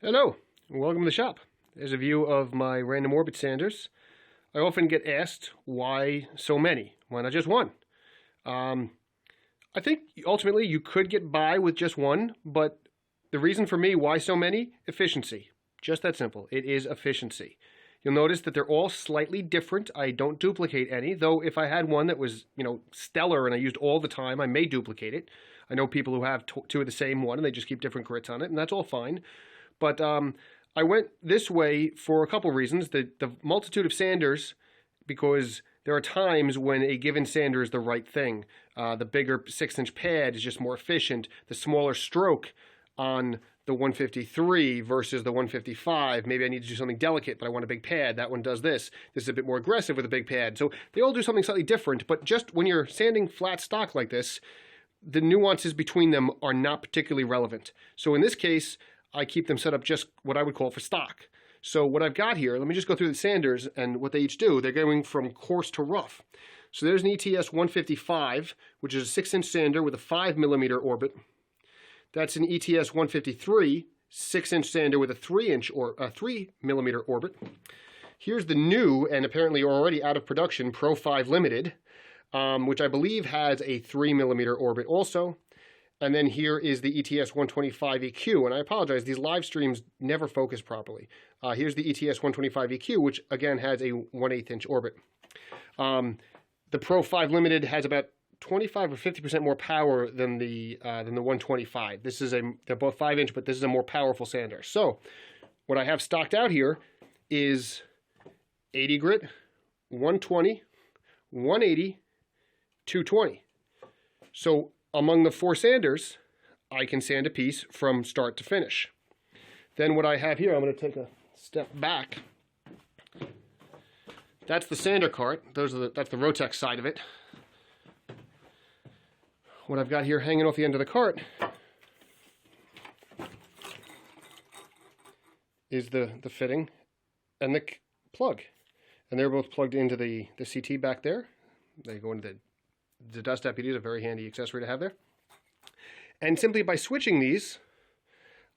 Hello, and welcome to the shop. There's a view of my random orbit sanders. I often get asked, why so many? Why not just one? I think ultimately you could get by with just one, but the reason for me, why so many? Efficiency. Just that simple. It is efficiency. You'll notice that they're all slightly different. I don't duplicate any, though if I had one that was, stellar and I used all the time, I may duplicate it. I know people who have two of the same one and they just keep different grits on it, and that's all fine. But I went this way for a couple reasons. The multitude of sanders, because there are times when a given sander is the right thing. The bigger 6-inch pad is just more efficient. The smaller stroke on the 153 versus the 155. Maybe I need to do something delicate, but I want a big pad. That one does this. This is a bit more aggressive with a big pad. So they all do something slightly different, but just when you're sanding flat stock like this, the nuances between them are not particularly relevant. So in this case, I keep them set up just what I would call for stock. So what I've got here, let me just go through the sanders and what they each do. They're going from coarse to rough. So there's an ETS 155, which is a 6-inch sander with a 5mm orbit. That's an ETS 153, 6-inch sander with a 3-inch or a 3mm orbit. Here's the new and apparently already out of production Pro5 Limited, which I believe has a 3mm orbit also. And then here is the ETS 125 EQ, and I apologize, these live streams never focus properly. Here's the ETS 125 EQ, which again has a 1/8-inch orbit. The Pro5 Limited has about 25 or 50% more power than the 125. They're both 5-inch, but this is a more powerful sander. So what I have stocked out here is 80 grit, 120, 180, 220. So among the 4 sanders, I can sand a piece from start to finish. Then what I have here, I'm going to take a step back. That's the sander cart. That's the Rotex side of it. What I've got here hanging off the end of the cart is the fitting and the plug. And they're both plugged into the CT back there. They go into the dust deputies, a very handy accessory to have there. And simply by switching these,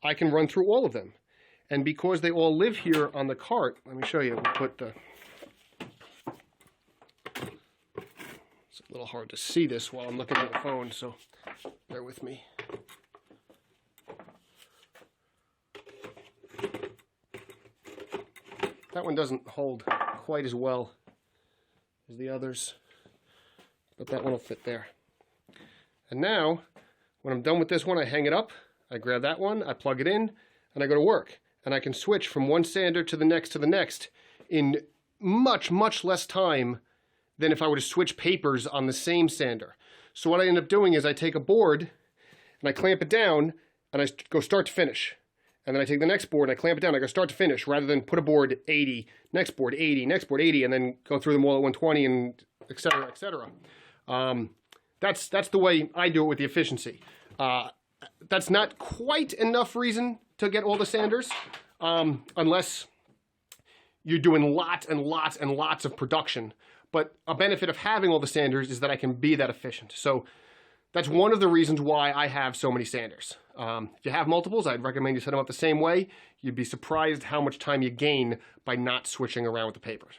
I can run through all of them. And because they all live here on the cart, let me show you. We'll put the... It's a little hard to see this while I'm looking at the phone, so bear with me. That one doesn't hold quite as well as the others, but that one will fit there. And now, when I'm done with this one, I hang it up, I grab that one, I plug it in, and I go to work. And I can switch from one sander to the next in much, much less time than if I were to switch papers on the same sander. So what I end up doing is I take a board and I clamp it down and I go start to finish. And then I take the next board and I clamp it down, I go start to finish, rather than put a board 80, next board 80, next board 80, and then go through them all at 120 and et cetera, et cetera. That's the way I do it with the efficiency. That's not quite enough reason to get all the sanders, unless you're doing lots and lots and lots of production. But a benefit of having all the sanders is that I can be that efficient. So that's one of the reasons why I have so many sanders. If you have multiples, I'd recommend you set them up the same way. You'd be surprised how much time you gain by not switching around with the papers.